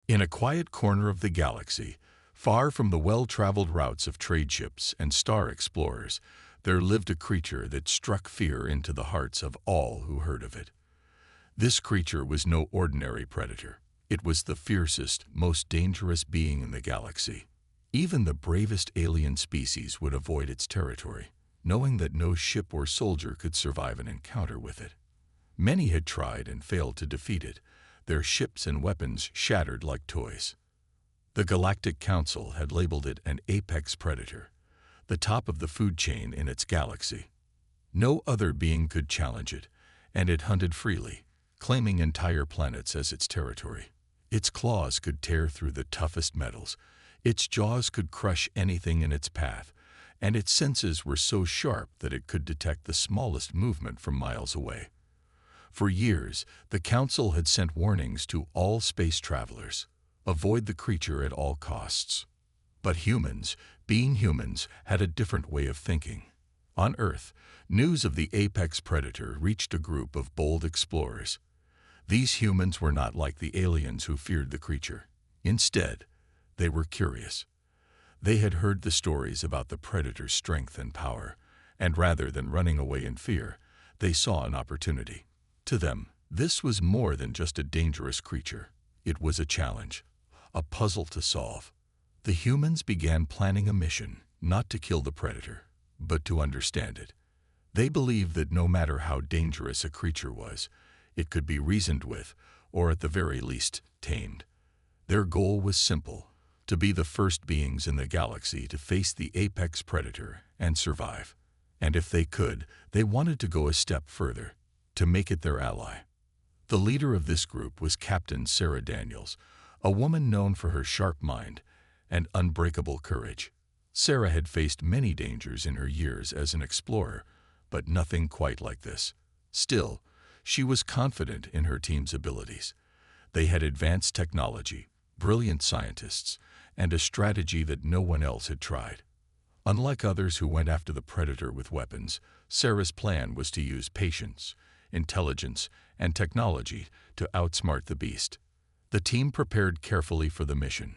In a quiet corner of the galaxy, far from the well-traveled routes of trade ships and star explorers, there lived a creature that struck fear into the hearts of all who heard of it. This creature was no ordinary predator. It was the fiercest, most dangerous being in the galaxy. Even the bravest alien species would avoid its territory, knowing that no ship or soldier could survive an encounter with it. Many had tried and failed to defeat it, their ships and weapons shattered like toys. The Galactic Council had labeled it an apex predator, the top of the food chain in its galaxy. No other being could challenge it, and it hunted freely, claiming entire planets as its territory. Its claws could tear through the toughest metals, its jaws could crush anything in its path, and its senses were so sharp that it could detect the smallest movement from miles away. For years, the Council had sent warnings to all space travelers: avoid the creature at all costs. But humans, being humans, had a different way of thinking. On Earth, news of the apex predator reached a group of bold explorers. These humans were not like the aliens who feared the creature. Instead, they were curious. They had heard the stories about the predator's strength and power, and rather than running away in fear, they saw an opportunity. To them, this was more than just a dangerous creature. It was a challenge, a puzzle to solve. The humans began planning a mission, not to kill the predator, but to understand it. They believed that no matter how dangerous a creature was, it could be reasoned with, or at the very least, tamed. Their goal was simple: to be the first beings in the galaxy to face the apex predator and survive. And if they could, they wanted to go a step further, to make it their ally. The leader of this group was Captain Sarah Daniels, a woman known for her sharp mind and unbreakable courage. Sarah had faced many dangers in her years as an explorer, but nothing quite like this. Still, she was confident in her team's abilities. They had advanced technology, brilliant scientists, and a strategy that no one else had tried. Unlike others who went after the predator with weapons, Sarah's plan was to use patience, intelligence, and technology to outsmart the beast. The team prepared carefully for the mission.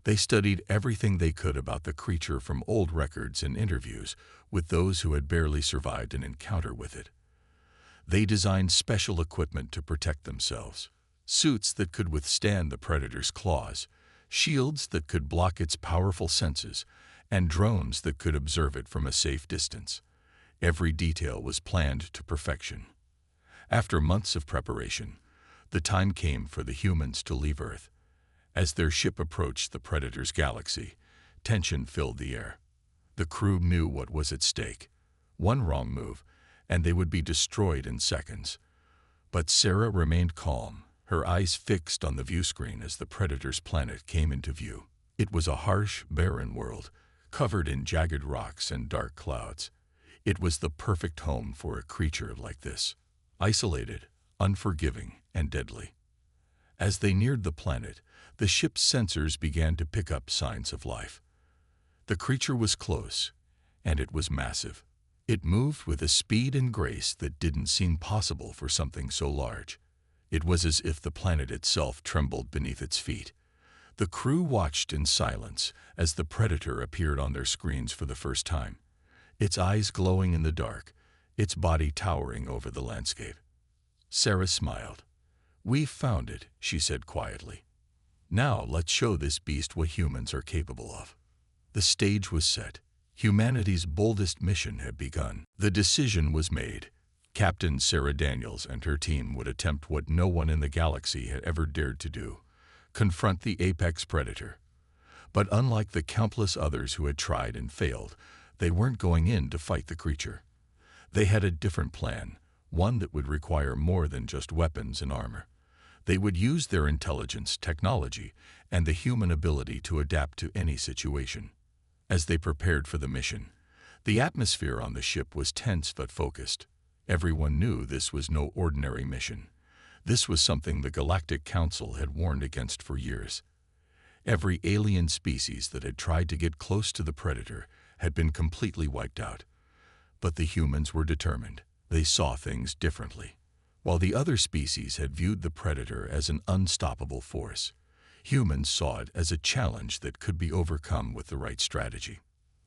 They studied everything they could about the creature from old records and interviews with those who had barely survived an encounter with it. They designed special equipment to protect themselves: suits that could withstand the predator's claws, shields that could block its powerful senses, and drones that could observe it from a safe distance. Every detail was planned to perfection. After months of preparation, the time came for the humans to leave Earth. As their ship approached the predator's galaxy, tension filled the air. The crew knew what was at stake. One wrong move, and they would be destroyed in seconds. But Sarah remained calm, her eyes fixed on the viewscreen as the predator's planet came into view. It was a harsh, barren world, covered in jagged rocks and dark clouds. It was the perfect home for a creature like this: isolated, unforgiving, and deadly. As they neared the planet, the ship's sensors began to pick up signs of life. The creature was close, and it was massive. It moved with a speed and grace that didn't seem possible for something so large. It was as if the planet itself trembled beneath its feet. The crew watched in silence as the predator appeared on their screens for the first time, its eyes glowing in the dark, its body towering over the landscape. Sarah smiled. "We've found it," she said quietly. "Now let's show this beast what humans are capable of." The stage was set. Humanity's boldest mission had begun. The decision was made. Captain Sarah Daniels and her team would attempt what no one in the galaxy had ever dared to do: confront the apex predator. But unlike the countless others who had tried and failed, they weren't going in to fight the creature. They had a different plan, one that would require more than just weapons and armor. They would use their intelligence, technology, and the human ability to adapt to any situation. As they prepared for the mission, the atmosphere on the ship was tense but focused. Everyone knew this was no ordinary mission. This was something the Galactic Council had warned against for years. Every alien species that had tried to get close to the predator had been completely wiped out. But the humans were determined. They saw things differently. While the other species had viewed the predator as an unstoppable force, Humans saw it as a challenge that could be overcome with the right strategy.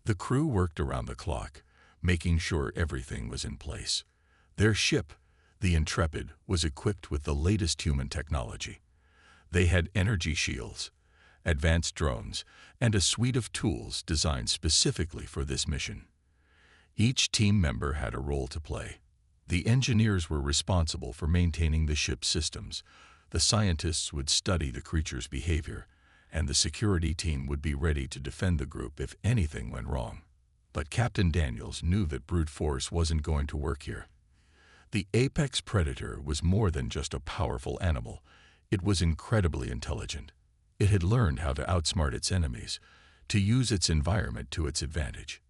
The crew worked around the clock, making sure everything was in place. Their ship, the Intrepid, was equipped with the latest human technology. They had energy shields, advanced drones, and a suite of tools designed specifically for this mission. Each team member had a role to play. The engineers were responsible for maintaining the ship's systems, the scientists would study the creature's behavior, and the security team would be ready to defend the group if anything went wrong. But Captain Daniels knew that brute force wasn't going to work here. The apex predator was more than just a powerful animal. It was incredibly intelligent. It had learned how to outsmart its enemies, to use its environment to its advantage.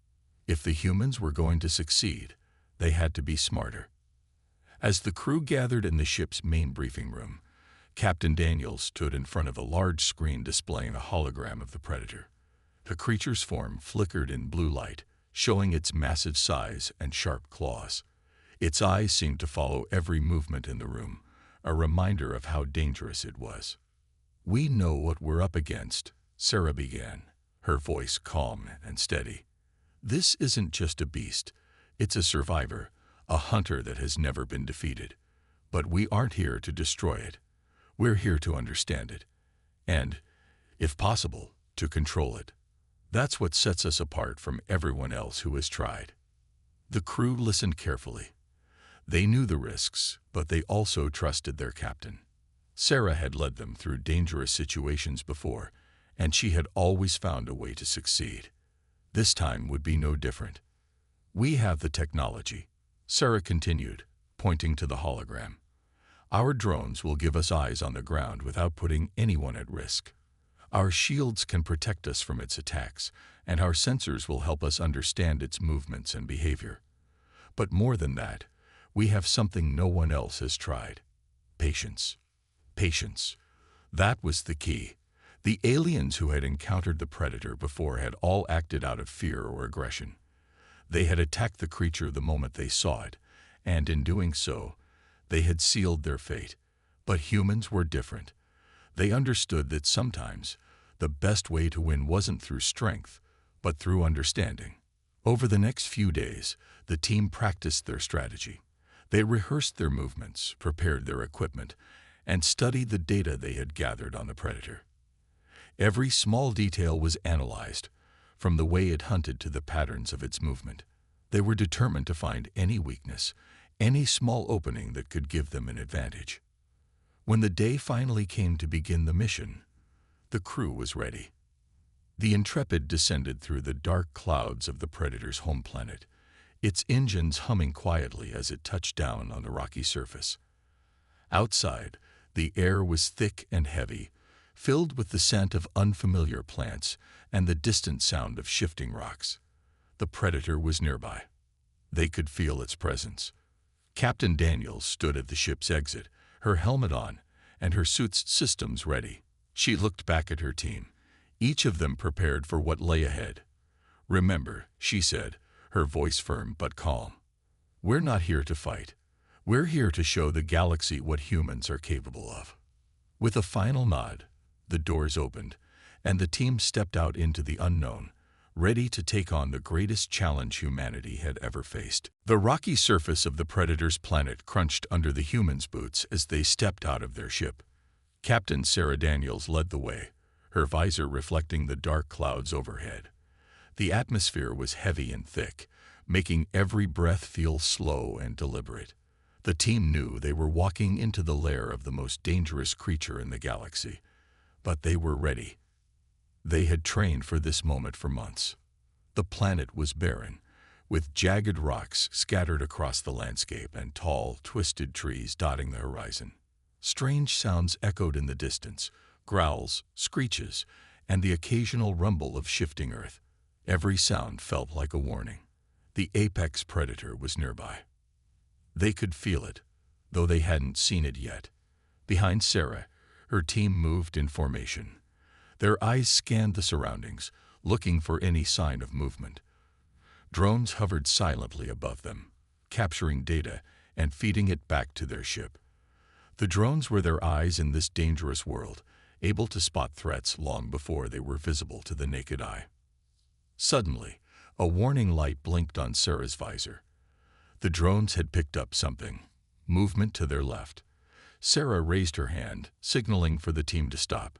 If the humans were going to succeed, they had to be smarter. As the crew gathered in the ship's main briefing room, Captain Daniels stood in front of a large screen displaying a hologram of the predator. The creature's form flickered in blue light, showing its massive size and sharp claws. Its eyes seemed to follow every movement in the room, a reminder of how dangerous it was. "We know what we're up against," Sarah began, her voice calm and steady. "This isn't just a beast. It's a survivor, a hunter that has never been defeated. But we aren't here to destroy it. We're here to understand it. And, if possible, to control it. That's what sets us apart from everyone else who has tried." The crew listened carefully. They knew the risks, but they also trusted their captain. Sarah had led them through dangerous situations before, and she had always found a way to succeed. This time would be no different. "We have the technology," Sarah continued, pointing to the hologram. "Our drones will give us eyes on the ground without putting anyone at risk. Our shields can protect us from its attacks, and our sensors will help us understand its movements and behavior. But more than that, we have something no one else has tried: patience. Patience. That was the key. The aliens who had encountered the predator before had all acted out of fear or aggression. They had attacked the creature the moment they saw it, and in doing so, they had sealed their fate. But humans were different. They understood that sometimes the best way to win wasn't through strength, but through understanding. Over the next few days, the team practiced their strategy. They rehearsed their movements, prepared their equipment, and studied the data they had gathered on the predator. Every small detail was analyzed, from the way it hunted to the patterns of its movement. They were determined to find any weakness, any small opening that could give them an advantage. When the day finally came to begin the mission, the crew was ready. The Intrepid descended through the dark clouds of the predator's home planet, its engines humming quietly as it touched down on the rocky surface. Outside, the air was thick and heavy, filled with the scent of unfamiliar plants and the distant sound of shifting rocks. The predator was nearby. They could feel its presence. Captain Daniels stood at the ship's exit, her helmet on and her suit's systems ready. She looked back at her team, each of them prepared for what lay ahead. "Remember," she said, her voice firm but calm, "we're not here to fight. We're here to show the galaxy what humans are capable of." With a final nod, the doors opened, and the team stepped out into the unknown, ready to take on the greatest challenge humanity had ever faced. The rocky surface of the predator's planet crunched under the humans' boots as they stepped out of their ship. Captain Sarah Daniels led the way, her visor reflecting the dark clouds overhead. The atmosphere was heavy and thick, making every breath feel slow and deliberate. The team knew they were walking into the lair of the most dangerous creature in the galaxy, but they were ready. They had trained for this moment for months. The planet was barren, with jagged rocks scattered across the landscape and tall, twisted trees dotting the horizon. Strange sounds echoed in the distance, growls, screeches, and the occasional rumble of shifting earth. Every sound felt like a warning. The apex predator was nearby. They could feel it, though they hadn't seen it yet. Behind Sarah, her team moved in formation. Their eyes scanned the surroundings, looking for any sign of movement. Drones hovered silently above them, capturing data and feeding it back to their ship. The drones were their eyes in this dangerous world, able to spot threats long before they were visible to the naked eye. Suddenly, a warning light blinked on Sarah's visor. The drones had picked up something. Movement to their left. Sarah raised her hand, signaling for the team to stop.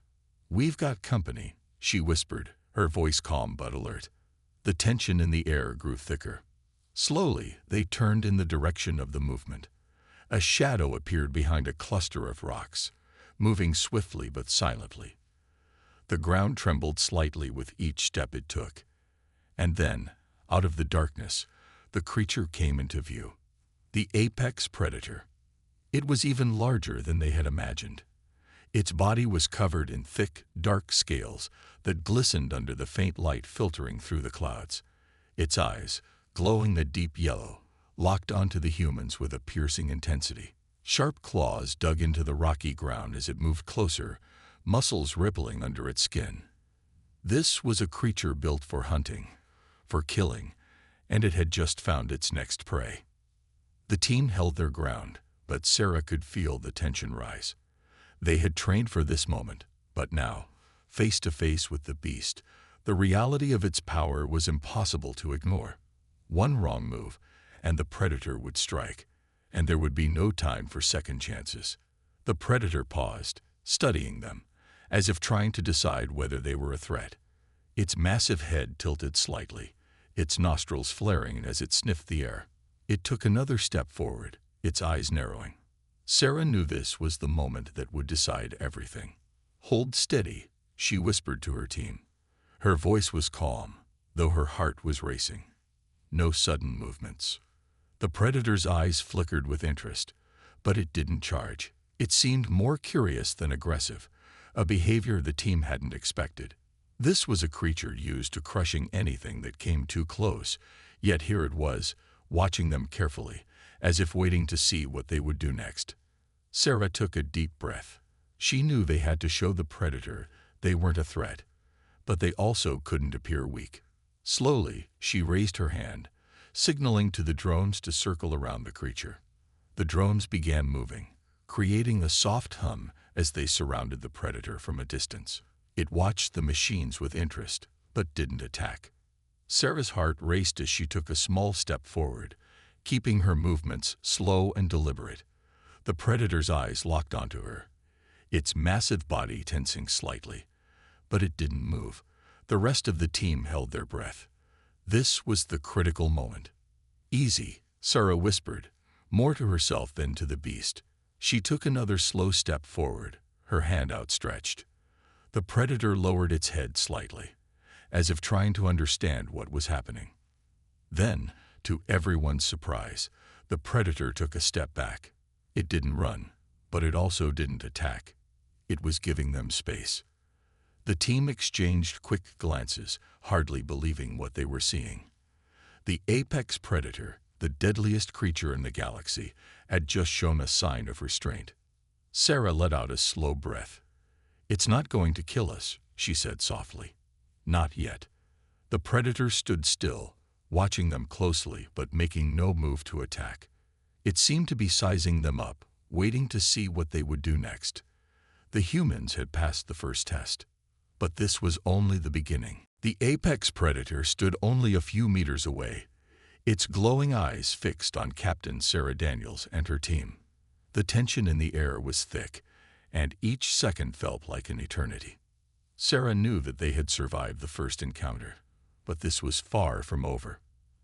"We've got company," she whispered, her voice calm but alert. The tension in the air grew thicker. Slowly, they turned in the direction of the movement. A shadow appeared behind a cluster of rocks, moving swiftly but silently. The ground trembled slightly with each step it took. And then, out of the darkness, the creature came into view. The apex predator. It was even larger than they had imagined. Its body was covered in thick, dark scales that glistened under the faint light filtering through the clouds. Its eyes, glowing a deep yellow, locked onto the humans with a piercing intensity. Sharp claws dug into the rocky ground as it moved closer, muscles rippling under its skin. This was a creature built for hunting, for killing, and it had just found its next prey. The team held their ground, but Sarah could feel the tension rise. They had trained for this moment, but now, face to face with the beast, the reality of its power was impossible to ignore. One wrong move, and the predator would strike, and there would be no time for second chances. The predator paused, studying them, as if trying to decide whether they were a threat. Its massive head tilted slightly, its nostrils flaring as it sniffed the air. It took another step forward, its eyes narrowing. Sarah knew this was the moment that would decide everything. "Hold steady," she whispered to her team. Her voice was calm, though her heart was racing. No sudden movements. The predator's eyes flickered with interest, but it didn't charge. It seemed more curious than aggressive, a behavior the team hadn't expected. This was a creature used to crushing anything that came too close, yet here it was, watching them carefully, as if waiting to see what they would do next. Sarah took a deep breath. She knew they had to show the predator they weren't a threat, but they also couldn't appear weak. Slowly, she raised her hand, signaling to the drones to circle around the creature. The drones began moving, creating a soft hum as they surrounded the predator from a distance. It watched the machines with interest, but didn't attack. Sarah's heart raced as she took a small step forward, keeping her movements slow and deliberate. The predator's eyes locked onto her, its massive body tensing slightly. But it didn't move. The rest of the team held their breath. This was the critical moment. "Easy," Sarah whispered, more to herself than to the beast. She took another slow step forward, her hand outstretched. The predator lowered its head slightly, as if trying to understand what was happening. Then, to everyone's surprise, the predator took a step back. It didn't run, but it also didn't attack. It was giving them space. The team exchanged quick glances, hardly believing what they were seeing. The apex predator, the deadliest creature in the galaxy, had just shown a sign of restraint. Sarah let out a slow breath. "It's not going to kill us," she said softly. "Not yet." The predator stood still, watching them closely but making no move to attack. It seemed to be sizing them up, waiting to see what they would do next. The humans had passed the first test. But this was only the beginning. The apex predator stood only a few meters away, its glowing eyes fixed on Captain Sarah Daniels and her team. The tension in the air was thick, and each second felt like an eternity. Sarah knew that they had survived the first encounter, but this was far from over.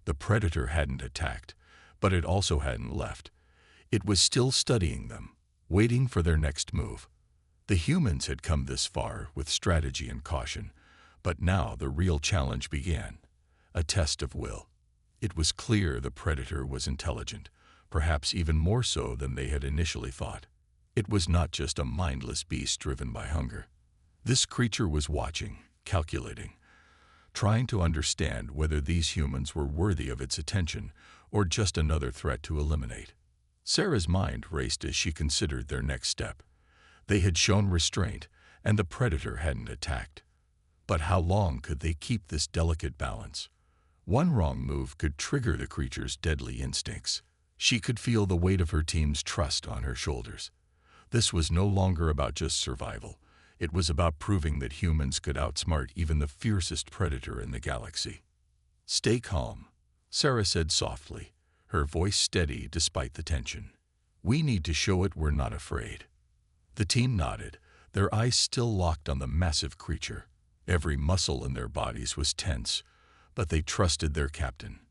The predator hadn't attacked, but it also hadn't left. It was still studying them, waiting for their next move. The humans had come this far with strategy and caution, but now the real challenge began, a test of will. It was clear the predator was intelligent, perhaps even more so than they had initially thought. It was not just a mindless beast driven by hunger. This creature was watching, calculating, trying to understand whether these humans were worthy of its attention or just another threat to eliminate. Sarah's mind raced as she considered their next step. They had shown restraint, and the predator hadn't attacked. But how long could they keep this delicate balance? One wrong move could trigger the creature's deadly instincts. She could feel the weight of her team's trust on her shoulders. This was no longer about just survival. It was about proving that humans could outsmart even the fiercest predator in the galaxy. "Stay calm," Sarah said softly, her voice steady despite the tension. "We need to show it we're not afraid." The team nodded, their eyes still locked on the massive creature. Every muscle in their bodies was tense, but they trusted their captain.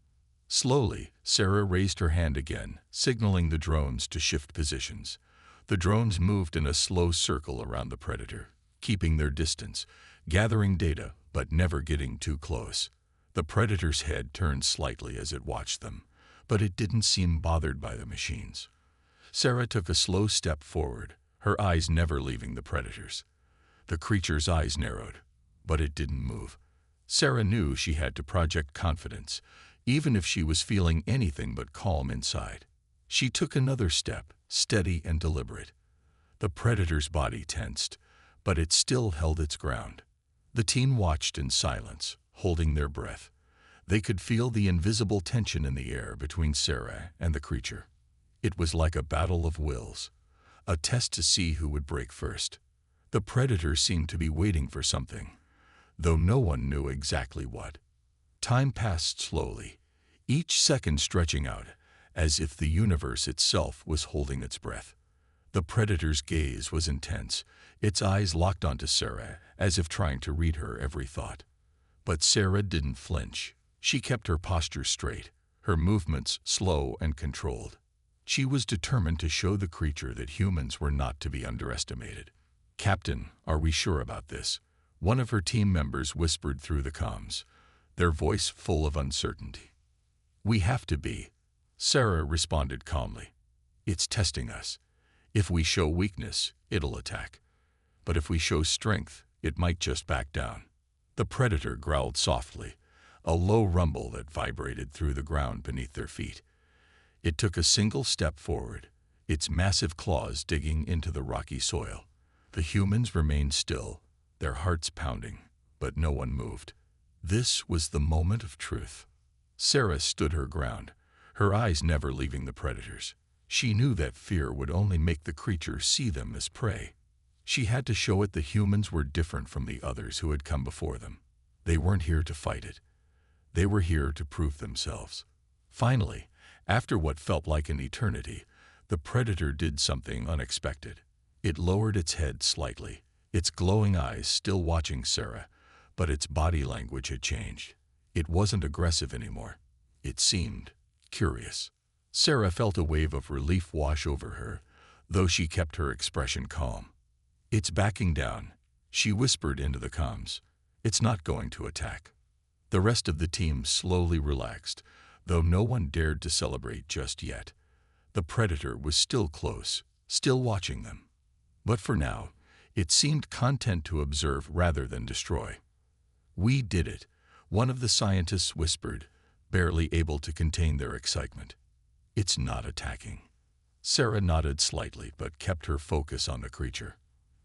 Slowly, Sarah raised her hand again, signaling the drones to shift positions. The drones moved in a slow circle around the predator, keeping their distance, gathering data, but never getting too close. The predator's head turned slightly as it watched them, but it didn't seem bothered by the machines. Sarah took a slow step forward, her eyes never leaving the predator's. The creature's eyes narrowed, but it didn't move. Sarah knew she had to project confidence, even if she was feeling anything but calm inside. She took another step, steady and deliberate. The predator's body tensed, but it still held its ground. The team watched in silence, holding their breath. They could feel the invisible tension in the air between Sarah and the creature. It was like a battle of wills, a test to see who would break first. The predator seemed to be waiting for something, though no one knew exactly what. Time passed slowly, each second stretching out, as if the universe itself was holding its breath. The predator's gaze was intense, its eyes locked onto Sarah, as if trying to read her every thought. But Sarah didn't flinch. She kept her posture straight, her movements slow and controlled. She was determined to show the creature that humans were not to be underestimated. "Captain, are we sure about this?" one of her team members whispered through the comms, their voice full of uncertainty. "We have to be," Sarah responded calmly. "It's testing us. If we show weakness, it'll attack. But if we show strength, it might just back down." The predator growled softly, a low rumble that vibrated through the ground beneath their feet. It took a single step forward, its massive claws digging into the rocky soil. The humans remained still, their hearts pounding, but no one moved. This was the moment of truth. Sarah stood her ground, her eyes never leaving the predators. She knew that fear would only make the creature see them as prey. She had to show it the humans were different from the others who had come before them. They weren't here to fight it. They were here to prove themselves. Finally, after what felt like an eternity, the predator did something unexpected. It lowered its head slightly, its glowing eyes still watching Sarah, but its body language had changed. It wasn't aggressive anymore. It seemed curious. Sarah felt a wave of relief wash over her, though she kept her expression calm. "It's backing down," she whispered into the comms. "It's not going to attack." The rest of the team slowly relaxed, though no one dared to celebrate just yet. The predator was still close, still watching them. But for now, it seemed content to observe rather than destroy. "We did it," one of the scientists whispered, barely able to contain their excitement. "It's not attacking." Sarah nodded slightly but kept her focus on the creature.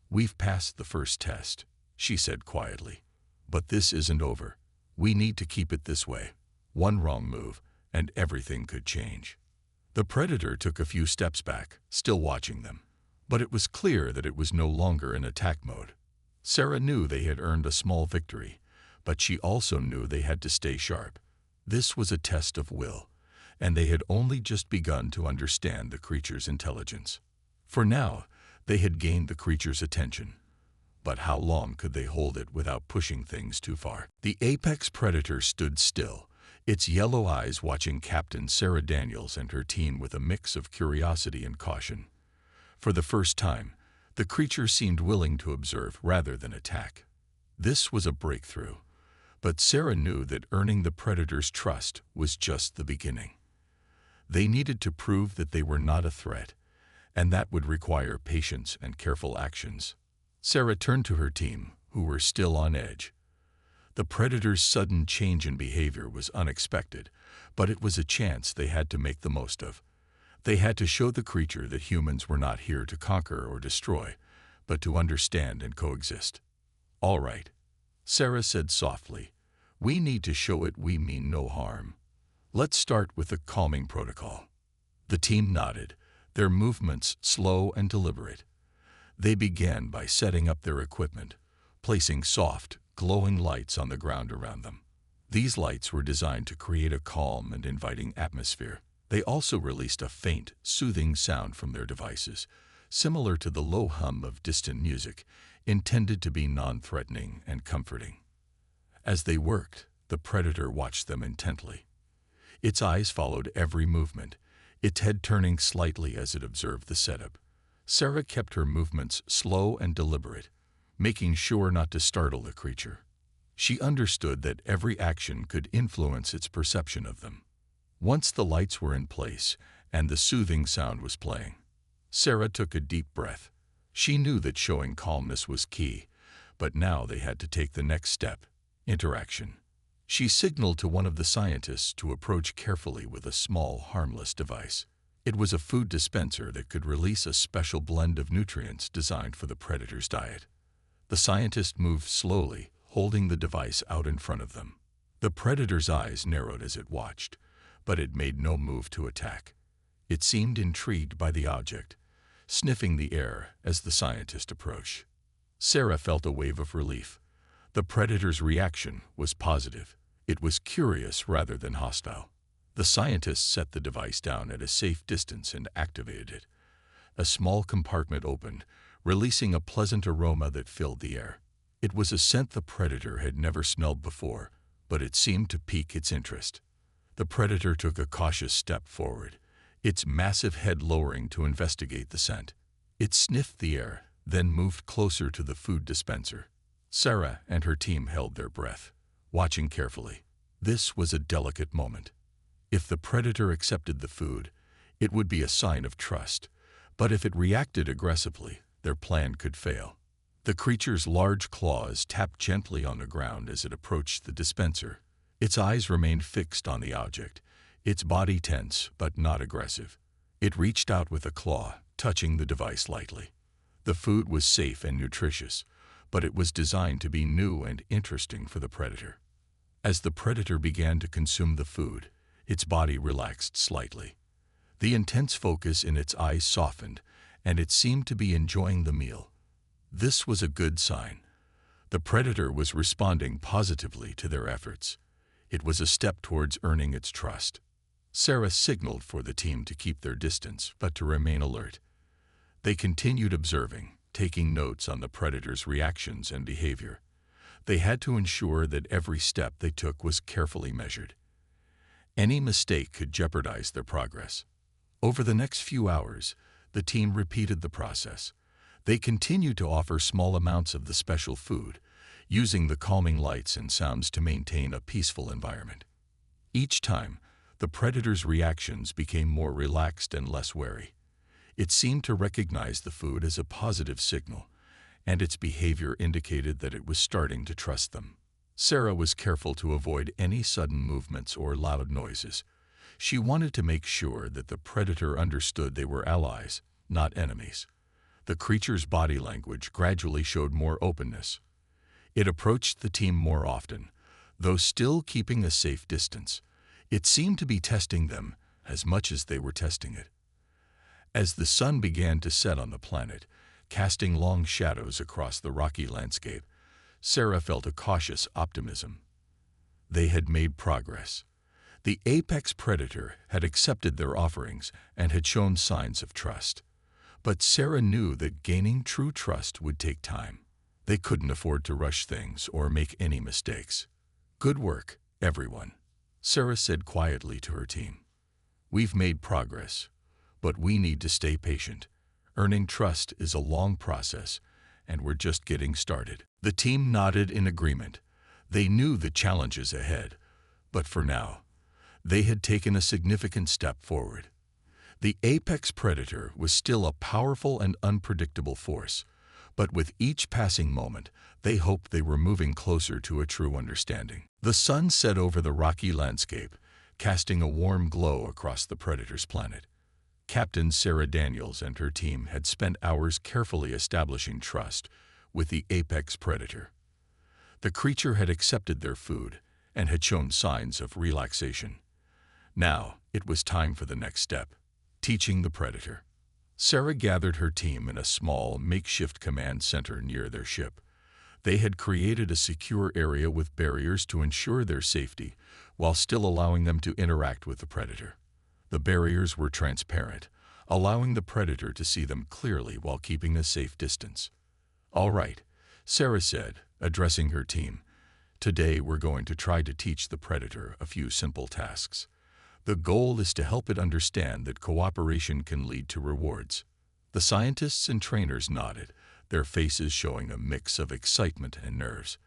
"We've passed the first test," she said quietly. "But this isn't over. We need to keep it this way. One wrong move, and everything could change." The predator took a few steps back, still watching them. But it was clear that it was no longer in attack mode. Sarah knew they had earned a small victory, but she also knew they had to stay sharp. This was a test of will, and they had only just begun to understand the creature's intelligence. For now, they had gained the creature's attention. But how long could they hold it without pushing things too far? The apex predator stood still, its yellow eyes watching Captain Sarah Daniels and her team with a mix of curiosity and caution. For the first time, the creature seemed willing to observe rather than attack. This was a breakthrough, but Sarah knew that earning the predator's trust was just the beginning. They needed to prove that they were not a threat, and that would require patience and careful actions. Sarah turned to her team, who were still on edge. The predator's sudden change in behavior was unexpected, but it was a chance they had to make the most of. They had to show the creature that humans were not here to conquer or destroy, but to understand and coexist. "All right," Sarah said softly. "We need to show it we mean no harm. Let's start with the calming protocol." The team nodded, their movements slow and deliberate. They began by setting up their equipment, placing soft, glowing lights on the ground around them. These lights were designed to create a calm and inviting atmosphere. They also released a faint, soothing sound from their devices, similar to the low hum of distant music, intended to be non-threatening and comforting. As they worked, the predator watched them intently. Its eyes followed every movement, its head turning slightly as it observed the setup. Sarah kept her movements slow and deliberate, making sure not to startle the creature. She understood that every action could influence its perception of them. Once the lights were in place and the soothing sound was playing, Sarah took a deep breath. She knew that showing calmness was key, but now they had to take the next step: interaction. She signaled to one of the scientists to approach carefully with a small, harmless device. It was a food dispenser that could release a special blend of nutrients designed for the predator's diet. The scientist moved slowly, holding the device out in front of them. The predator's eyes narrowed as it watched, but it made no move to attack. It seemed intrigued by the object, sniffing the air as the scientist approached. Sarah felt a wave of relief. The predator's reaction was positive. It was curious rather than hostile. The scientist set the device down at a safe distance and activated it. A small compartment opened, releasing a pleasant aroma that filled the air. It was a scent the predator had never smelled before, but it seemed to pique its interest. The predator took a cautious step forward, its massive head lowering to investigate the scent. It sniffed the air, then moved closer to the food dispenser. Sarah and her team held their breath, watching carefully. This was a delicate moment. If the predator accepted the food, it would be a sign of trust, but if it reacted aggressively, their plan could fail. The creature's large claws tapped gently on the ground as it approached the dispenser. Its eyes remained fixed on the object, its body tense but not aggressive. It reached out with a claw, touching the device lightly. The food was safe and nutritious, but it was designed to be new and interesting for the predator. As the predator began to consume the food, its body relaxed slightly. The intense focus in its eyes softened, and it seemed to be enjoying the meal. This was a good sign. The predator was responding positively to their efforts. It was a step towards earning its trust. Sarah signaled for the team to keep their distance, but to remain alert. They continued observing, taking notes on the predator's reactions and behavior. They had to ensure that every step they took was carefully measured. Any mistake could jeopardize their progress. Over the next few hours, the team repeated the process. They continued to offer small amounts of the special food, using the calming lights and sounds to maintain a peaceful environment. Each time, the predator's reactions became more relaxed and less wary. It seemed to recognize the food as a positive signal, and its behavior indicated that it was starting to trust them. Sarah was careful to avoid any sudden movements or loud noises. She wanted to make sure that the predator understood they were allies, not enemies. The creature's body language gradually showed more openness. It approached the team more often, though still keeping a safe distance. It seemed to be testing them as much as they were testing it. As the sun began to set on the planet, casting long shadows across the rocky landscape, Sarah felt a cautious optimism. They had made progress. The apex predator had accepted their offerings and had shown signs of trust. But Sarah knew that gaining true trust would take time. They couldn't afford to rush things or make any mistakes. "Good work, everyone," Sarah said quietly to her team. "We've made progress, but we need to stay patient. Earning trust is a long process, and we're just getting started." The team nodded in agreement. They knew the challenges ahead, but for now, they had taken a significant step forward. The apex predator was still a powerful and unpredictable force, but with each passing moment, they hoped they were moving closer to a true understanding. The sun set over the rocky landscape, casting a warm glow across the predator's planet. Captain Sarah Daniels and her team had spent hours carefully establishing trust with the apex predator. The creature had accepted their food and had shown signs of relaxation. Now, it was time for the next step: teaching the predator. Sarah gathered her team in a small, makeshift command center near their ship. They had created a secure area with barriers to ensure their safety, while still allowing them to interact with the predator. The barriers were transparent, allowing the predator to see them clearly while keeping a safe distance. "All right," Sarah said, addressing her team. "Today we're going to try to teach the predator a few simple tasks. The goal is to help it understand that cooperation can lead to rewards." The scientists and trainers nodded, their faces showing a mix of excitement and nerves.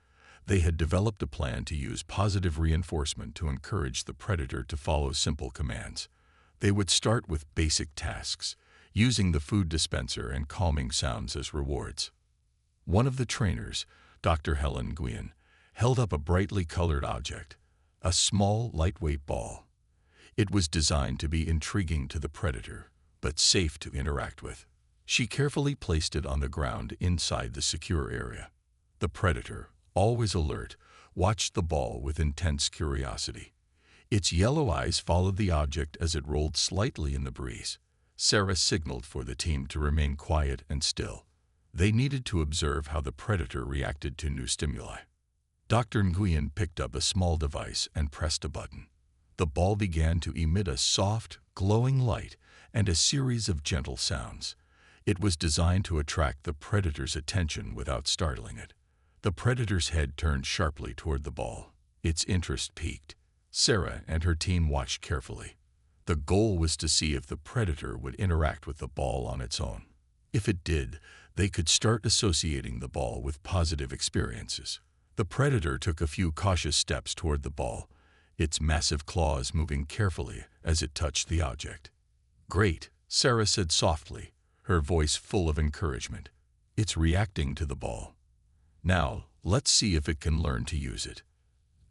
They had developed a plan to use positive reinforcement to encourage the predator to follow simple commands. They would start with basic tasks, using the food dispenser and calming sounds as rewards. One of the trainers, Dr. Helen Nguyen, held up a brightly colored object, a small, lightweight ball. It was designed to be intriguing to the predator, but safe to interact with. She carefully placed it on the ground inside the secure area. The predator, always alert, watched the ball with intense curiosity. Its yellow eyes followed the object as it rolled slightly in the breeze. Sarah signaled for the team to remain quiet and still. They needed to observe how the predator reacted to new stimuli. Dr. Nguyen picked up a small device and pressed a button. The ball began to emit a soft, glowing light and a series of gentle sounds. It was designed to attract the predator's attention without startling it. The predator's head turned sharply toward the ball. Its interest peaked. Sarah and her team watched carefully. The goal was to see if the predator would interact with the ball on its own. If it did, they could start associating the ball with positive experiences. The predator took a few cautious steps toward the ball, its massive claws moving carefully as it touched the object. "Great," Sarah said softly, her voice full of encouragement. "It's reacting to the ball. Now, let's see if it can learn to use it."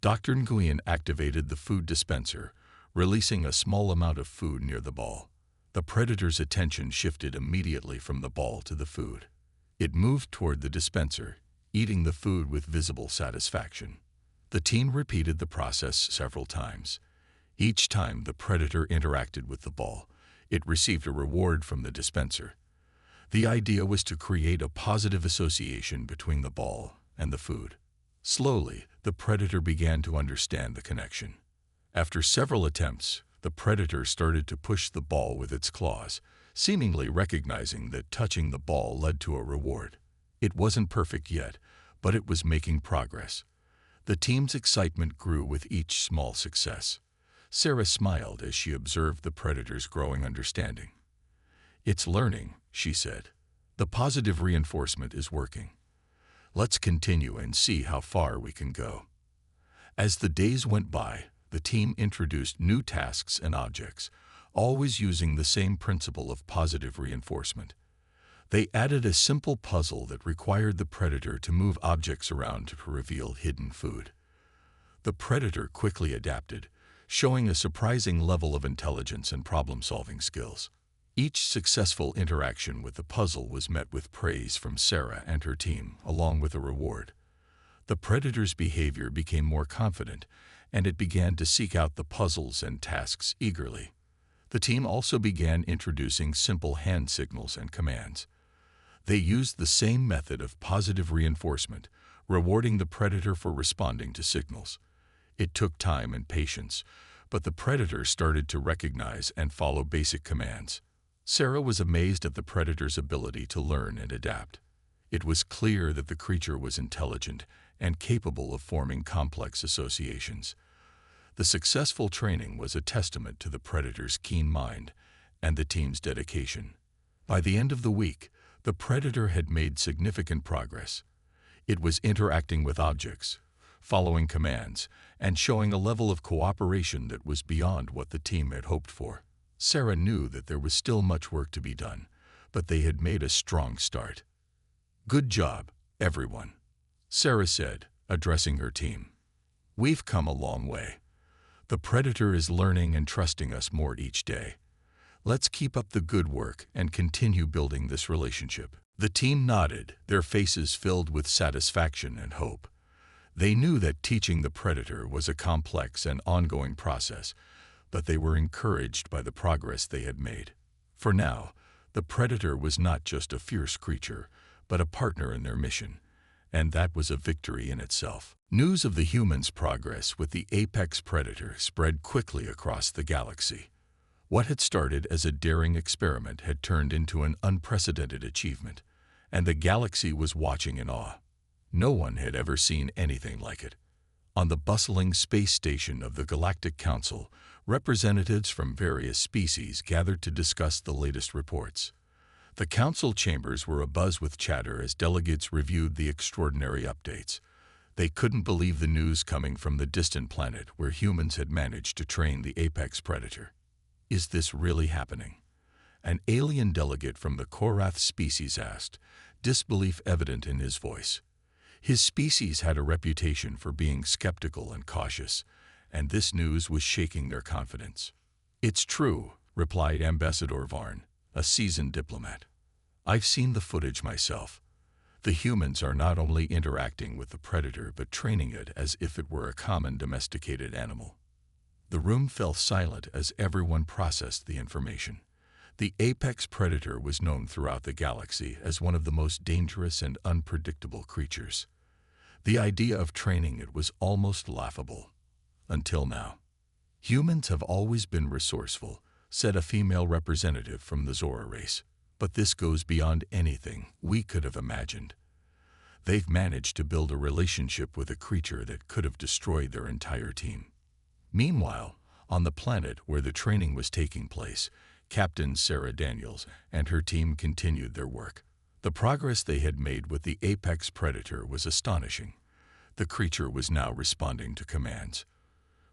Dr. Nguyen activated the food dispenser, releasing a small amount of food near the ball. The predator's attention shifted immediately from the ball to the food. It moved toward the dispenser, eating the food with visible satisfaction. The team repeated the process several times. Each time the predator interacted with the ball, it received a reward from the dispenser. The idea was to create a positive association between the ball and the food. Slowly, the predator began to understand the connection. After several attempts, the predator started to push the ball with its claws, seemingly recognizing that touching the ball led to a reward. It wasn't perfect yet, but it was making progress. The team's excitement grew with each small success. Sarah smiled as she observed the predator's growing understanding. "It's learning," she said. "The positive reinforcement is working. Let's continue and see how far we can go." As the days went by, the team introduced new tasks and objects, always using the same principle of positive reinforcement. They added a simple puzzle that required the predator to move objects around to reveal hidden food. The predator quickly adapted, showing a surprising level of intelligence and problem-solving skills. Each successful interaction with the puzzle was met with praise from Sarah and her team, along with a reward. The predator's behavior became more confident, and it began to seek out the puzzles and tasks eagerly. The team also began introducing simple hand signals and commands. They used the same method of positive reinforcement, rewarding the predator for responding to signals. It took time and patience, but the predator started to recognize and follow basic commands. Sarah was amazed at the predator's ability to learn and adapt. It was clear that the creature was intelligent and capable of forming complex associations. The successful training was a testament to the predator's keen mind and the team's dedication. By the end of the week, the predator had made significant progress. It was interacting with objects, following commands, and showing a level of cooperation that was beyond what the team had hoped for. Sarah knew that there was still much work to be done, but they had made a strong start. "Good job, everyone," Sarah said, addressing her team. "We've come a long way. The predator is learning and trusting us more each day. Let's keep up the good work and continue building this relationship." The team nodded, their faces filled with satisfaction and hope. They knew that teaching the predator was a complex and ongoing process, but they were encouraged by the progress they had made. For now, The predator was not just a fierce creature, but a partner in their mission, and that was a victory in itself. News of the humans' progress with the apex predator spread quickly across the galaxy. What had started as a daring experiment had turned into an unprecedented achievement, and the galaxy was watching in awe. No one had ever seen anything like it. On the bustling space station of the Galactic Council, representatives from various species gathered to discuss the latest reports. The council chambers were abuzz with chatter as delegates reviewed the extraordinary updates. They couldn't believe the news coming from the distant planet where humans had managed to train the apex predator. Is this really happening? An alien delegate from the Korath species asked, disbelief evident in his voice. His species had a reputation for being skeptical and cautious, and this news was shaking their confidence. "It's true," replied Ambassador Varn, a seasoned diplomat. "I've seen the footage myself. The humans are not only interacting with the predator but training it as if it were a common domesticated animal." The room fell silent as everyone processed the information. The apex predator was known throughout the galaxy as one of the most dangerous and unpredictable creatures. The idea of training it was almost laughable. Until now. "Humans have always been resourceful," said a female representative from the Zora race. "But this goes beyond anything we could have imagined. They've managed to build a relationship with a creature that could have destroyed their entire team." Meanwhile, on the planet where the training was taking place, Captain Sarah Daniels and her team continued their work. The progress they had made with the apex predator was astonishing. The creature was now responding to commands,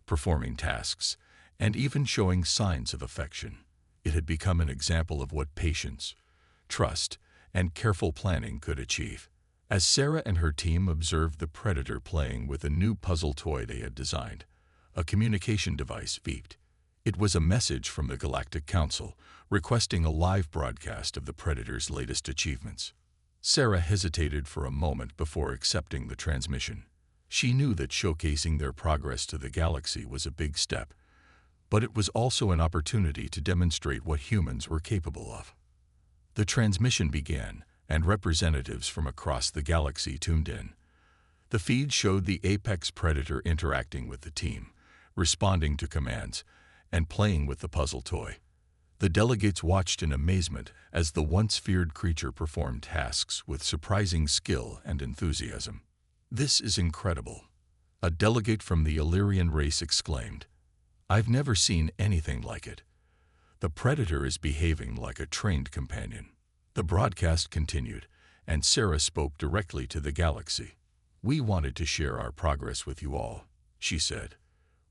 performing tasks, and even showing signs of affection. It had become an example of what patience, trust, and careful planning could achieve. As Sarah and her team observed the predator playing with a new puzzle toy they had designed, a communication device beeped. It was a message from the Galactic Council, requesting a live broadcast of the predator's latest achievements. Sarah hesitated for a moment before accepting the transmission. She knew that showcasing their progress to the galaxy was a big step, but it was also an opportunity to demonstrate what humans were capable of. The transmission began, and representatives from across the galaxy tuned in. The feed showed the apex predator interacting with the team, responding to commands, and playing with the puzzle toy. The delegates watched in amazement as the once feared creature performed tasks with surprising skill and enthusiasm. "This is incredible," a delegate from the Illyrian race exclaimed. "I've never seen anything like it. The predator is behaving like a trained companion." The broadcast continued, and Sarah spoke directly to the galaxy. "We wanted to share our progress with you all," she said.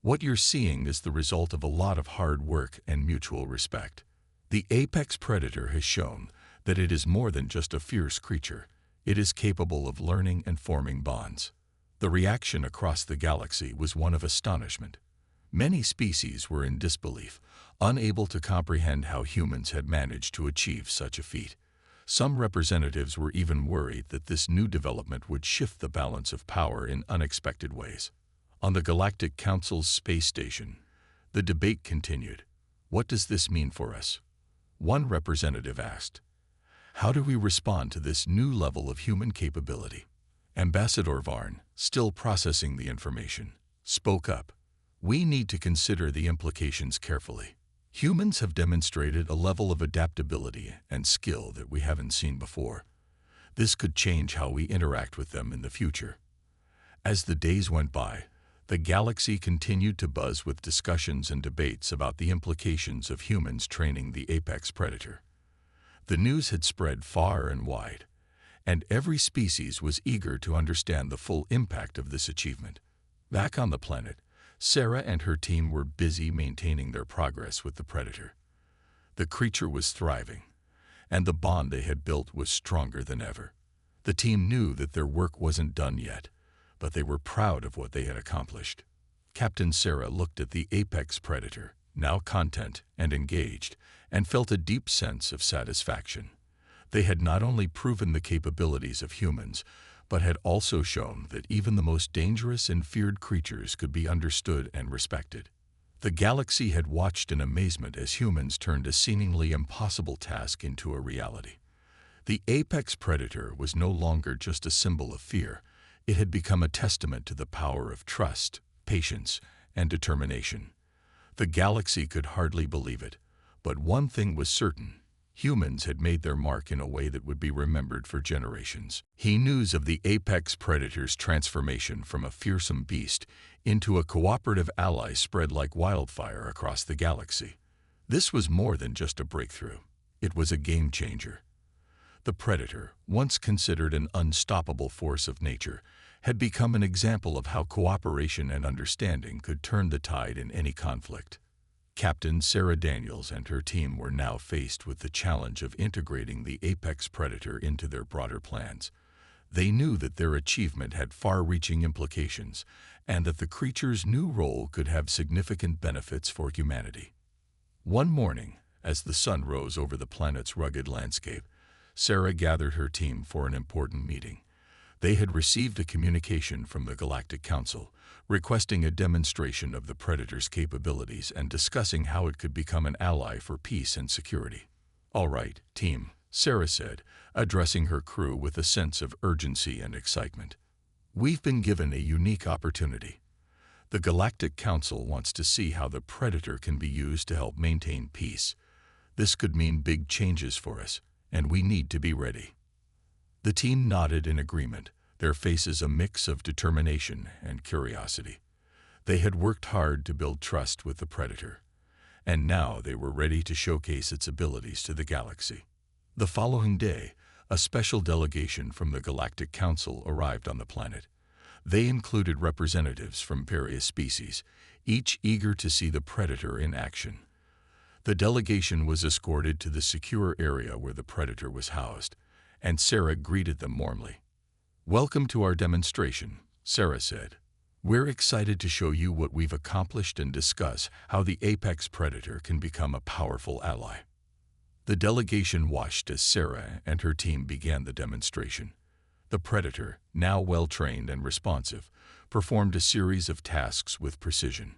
"What you're seeing is the result of a lot of hard work and mutual respect. The apex predator has shown that it is more than just a fierce creature. It is capable of learning and forming bonds." The reaction across the galaxy was one of astonishment. Many species were in disbelief, unable to comprehend how humans had managed to achieve such a feat. Some representatives were even worried that this new development would shift the balance of power in unexpected ways. On the Galactic Council's space station, the debate continued. "What does this mean for us?" One representative asked. "How do we respond to this new level of human capability?" Ambassador Varn, still processing the information, spoke up. "We need to consider the implications carefully. Humans have demonstrated a level of adaptability and skill that we haven't seen before. This could change how we interact with them in the future." As the days went by, the galaxy continued to buzz with discussions and debates about the implications of humans training the apex predator. The news had spread far and wide, and every species was eager to understand the full impact of this achievement. Back on the planet, Sarah and her team were busy maintaining their progress with the predator. The creature was thriving, and the bond they had built was stronger than ever. The team knew that their work wasn't done yet, but they were proud of what they had accomplished. Captain Sarah looked at the apex predator, now content and engaged, and felt a deep sense of satisfaction. They had not only proven the capabilities of humans, but had also shown that even the most dangerous and feared creatures could be understood and respected. The galaxy had watched in amazement as humans turned a seemingly impossible task into a reality. The apex predator was no longer just a symbol of fear. It had become a testament to the power of trust, patience, and determination. The galaxy could hardly believe it, but one thing was certain. Humans had made their mark in a way that would be remembered for generations. News of the apex predator's transformation from a fearsome beast into a cooperative ally spread like wildfire across the galaxy. This was more than just a breakthrough. It was a game changer. The predator, once considered an unstoppable force of nature, had become an example of how cooperation and understanding could turn the tide in any conflict. Captain Sarah Daniels and her team were now faced with the challenge of integrating the apex predator into their broader plans. They knew that their achievement had far-reaching implications and that the creature's new role could have significant benefits for humanity. One morning, as the sun rose over the planet's rugged landscape, Sarah gathered her team for an important meeting. They had received a communication from the Galactic Council, requesting a demonstration of the Predator's capabilities and discussing how it could become an ally for peace and security. "All right, team," Sarah said, addressing her crew with a sense of urgency and excitement. "We've been given a unique opportunity. The Galactic Council wants to see how the Predator can be used to help maintain peace. This could mean big changes for us, and we need to be ready." The team nodded in agreement, their faces a mix of determination and curiosity. They had worked hard to build trust with the Predator, and now they were ready to showcase its abilities to the galaxy. The following day, a special delegation from the Galactic Council arrived on the planet. They included representatives from various species, each eager to see the Predator in action. The delegation was escorted to the secure area where the Predator was housed, and Sarah greeted them warmly. "Welcome to our demonstration," Sarah said. "We're excited to show you what we've accomplished and discuss how the apex predator can become a powerful ally." The delegation watched as Sarah and her team began the demonstration. The predator, now well-trained and responsive, performed a series of tasks with precision.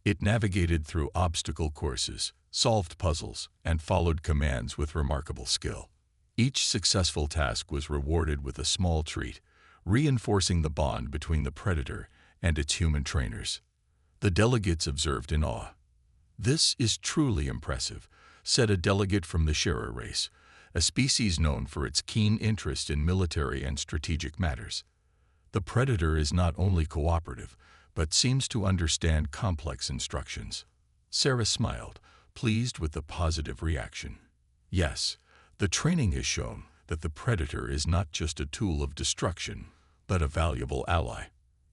It navigated through obstacle courses, solved puzzles, and followed commands with remarkable skill. Each successful task was rewarded with a small treat, reinforcing the bond between the predator and its human trainers. The delegates observed in awe. "This is truly impressive," said a delegate from the Sharer race, a species known for its keen interest in military and strategic matters. "The predator is not only cooperative, but seems to understand complex instructions." Sarah smiled, pleased with the positive reaction. "Yes, the training has shown that the predator is not just a tool of destruction, but a valuable ally.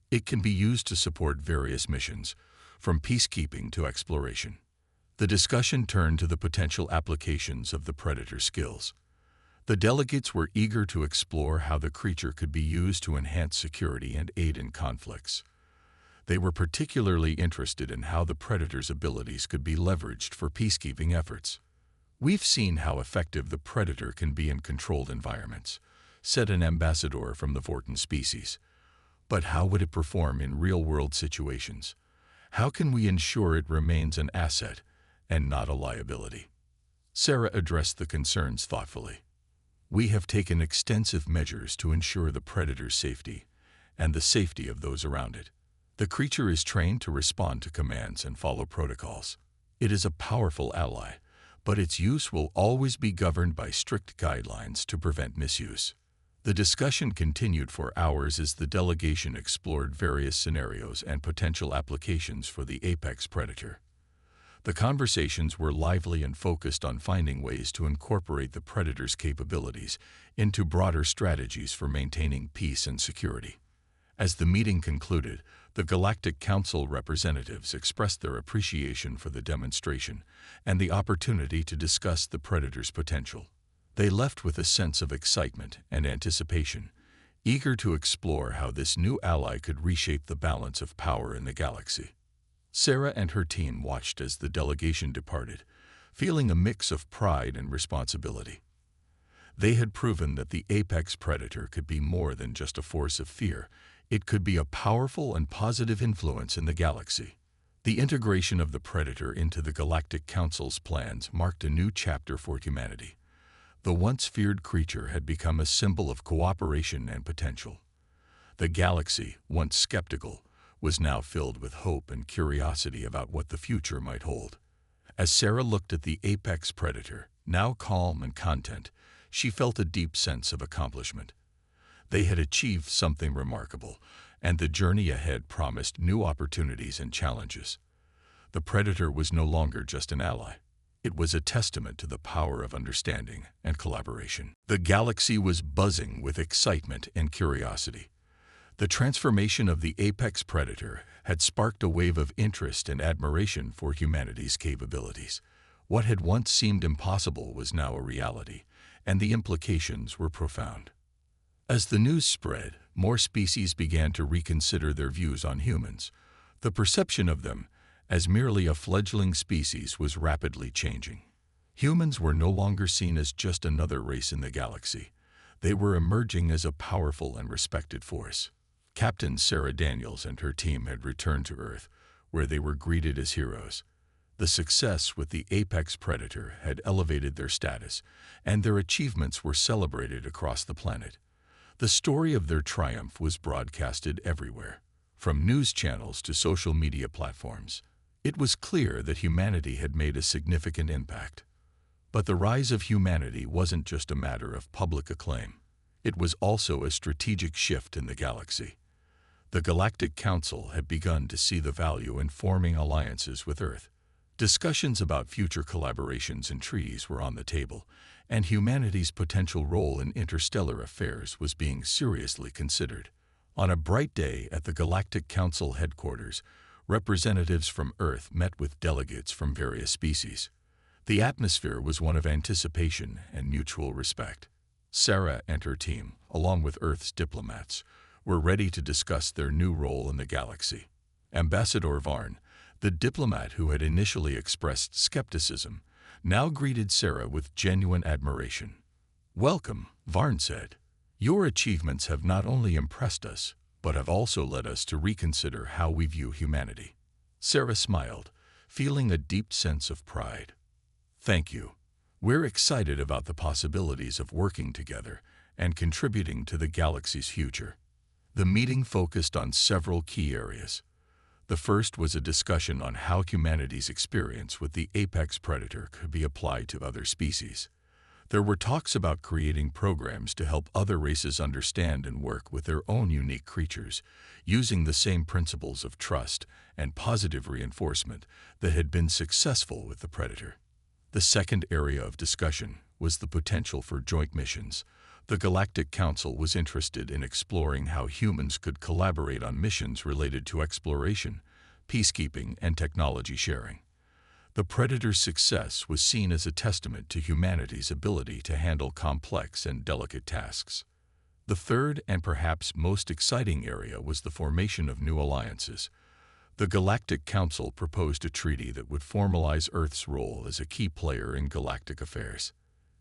It can be used to support various missions, from peacekeeping to exploration." The discussion turned to the potential applications of the predator's skills. The delegates were eager to explore how the creature could be used to enhance security and aid in conflicts. They were particularly interested in how the predator's abilities could be leveraged for peacekeeping efforts. "We've seen how effective the predator can be in controlled environments," said an ambassador from the Vorten species. "But how would it perform in real-world situations? How can we ensure it remains an asset and not a liability?" Sarah addressed the concerns thoughtfully. "We have taken extensive measures to ensure the predator's safety and the safety of those around it. The creature is trained to respond to commands and follow protocols. It is a powerful ally, but its use will always be governed by strict guidelines to prevent misuse." The discussion continued for hours as the delegation explored various scenarios and potential applications for the apex predator. The conversations were lively and focused on finding ways to incorporate the predator's capabilities into broader strategies for maintaining peace and security. As the meeting concluded, the Galactic Council representatives expressed their appreciation for the demonstration and the opportunity to discuss the predator's potential. They left with a sense of excitement and anticipation, eager to explore how this new ally could reshape the balance of power in the galaxy. Sarah and her team watched as the delegation departed, feeling a mix of pride and responsibility. They had proven that the apex predator could be more than just a force of fear. It could be a powerful and positive influence in the galaxy. The integration of the Predator into the Galactic Council's plans marked a new chapter for humanity. The once feared creature had become a symbol of cooperation and potential. The galaxy, once skeptical, was now filled with hope and curiosity about what the future might hold. As Sarah looked at the apex predator, now calm and content, she felt a deep sense of accomplishment. They had achieved something remarkable, and the journey ahead promised new opportunities and challenges. The predator was no longer just an ally. It was a testament to the power of understanding and collaboration. The galaxy was buzzing with excitement and curiosity. The transformation of the apex predator had sparked a wave of interest and admiration for humanity's capabilities. What had once seemed impossible was now a reality, and the implications were profound. As the news spread, more species began to reconsider their views on humans. The perception of them as merely a fledgling species was rapidly changing. Humans were no longer seen as just another race in the galaxy. They were emerging as a powerful and respected force. Captain Sarah Daniels and her team had returned to Earth, where they were greeted as heroes. The success with the apex predator had elevated their status, and their achievements were celebrated across the planet. The story of their triumph was broadcasted everywhere, from news channels to social media platforms. It was clear that humanity had made a significant impact. But the rise of humanity wasn't just a matter of public acclaim. It was also a strategic shift in the galaxy. The Galactic Council had begun to see the value in forming alliances with Earth. Discussions about future collaborations and treaties were on the table, and humanity's potential role in interstellar affairs was being seriously considered. On a bright day at the Galactic Council headquarters, representatives from Earth met with delegates from various species. The atmosphere was one of anticipation and mutual respect. Sarah and her team, along with Earth's diplomats, were ready to discuss their new role in the galaxy. Ambassador Varn, the diplomat who had initially expressed skepticism, now greeted Sarah with genuine admiration. "Welcome," Varn said. "Your achievements have not only impressed us, but have also led us to reconsider how we view humanity." Sarah smiled, feeling a deep sense of pride. "Thank you. We're excited about the possibilities of working together and contributing to the galaxy's future." The meeting focused on several key areas. The first was a discussion on how humanity's experience with the apex predator could be applied to other species. There were talks about creating programs to help other races understand and work with their own unique creatures, using the same principles of trust and positive reinforcement that had been successful with the predator. The second area of discussion was the potential for joint missions. The Galactic Council was interested in exploring how humans could collaborate on missions related to exploration, peacekeeping, and technology sharing. The Predator's success was seen as a testament to humanity's ability to handle complex and delicate tasks. The third and perhaps most exciting area was the formation of new alliances. The Galactic Council proposed a treaty that would formalize Earth's role as a key player in galactic affairs.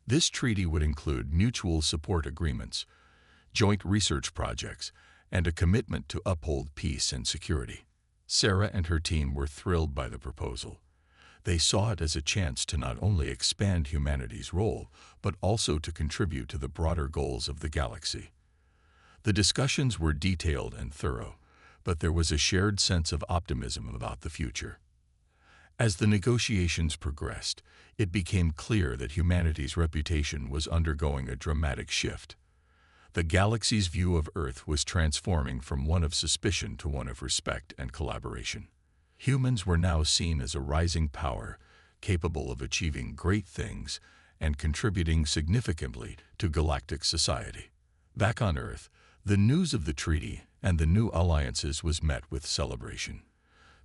This treaty would include mutual support agreements, joint research projects, and a commitment to uphold peace and security. Sarah and her team were thrilled by the proposal. They saw it as a chance to not only expand humanity's role, but also to contribute to the broader goals of the galaxy. The discussions were detailed and thorough, but there was a shared sense of optimism about the future. As the negotiations progressed, it became clear that humanity's reputation was undergoing a dramatic shift. The galaxy's view of Earth was transforming from one of suspicion to one of respect and collaboration. Humans were now seen as a rising power, capable of achieving great things and contributing significantly to galactic society. Back on Earth, the news of the treaty and the new alliances was met with celebration.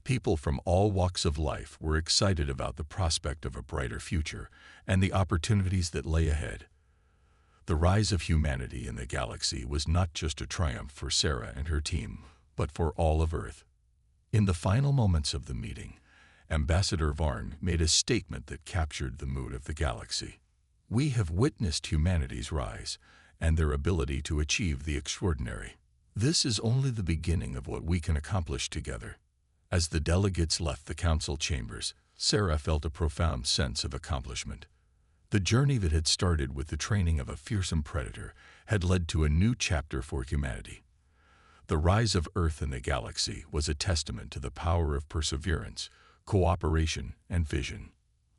People from all walks of life were excited about the prospect of a brighter future and the opportunities that lay ahead. The rise of humanity in the galaxy was not just a triumph for Sarah and her team, but for all of Earth. In the final moments of the meeting, Ambassador Varn made a statement that captured the mood of the galaxy. "We have witnessed humanity's rise and their ability to achieve the extraordinary. This is only the beginning of what we can accomplish together. As the delegates left the council chambers, Sarah felt a profound sense of accomplishment. The journey that had started with the training of a fearsome predator had led to a new chapter for humanity. The rise of Earth in the galaxy was a testament to the power of perseverance, cooperation, and vision.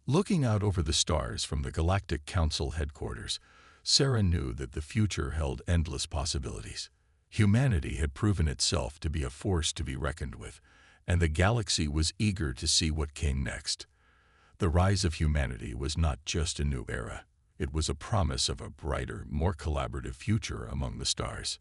Looking out over the stars from the Galactic Council headquarters, Sarah knew that the future held endless possibilities. Humanity had proven itself to be a force to be reckoned with, and the galaxy was eager to see what came next. The rise of humanity was not just a new era. It was a promise of a brighter, more collaborative future among the stars.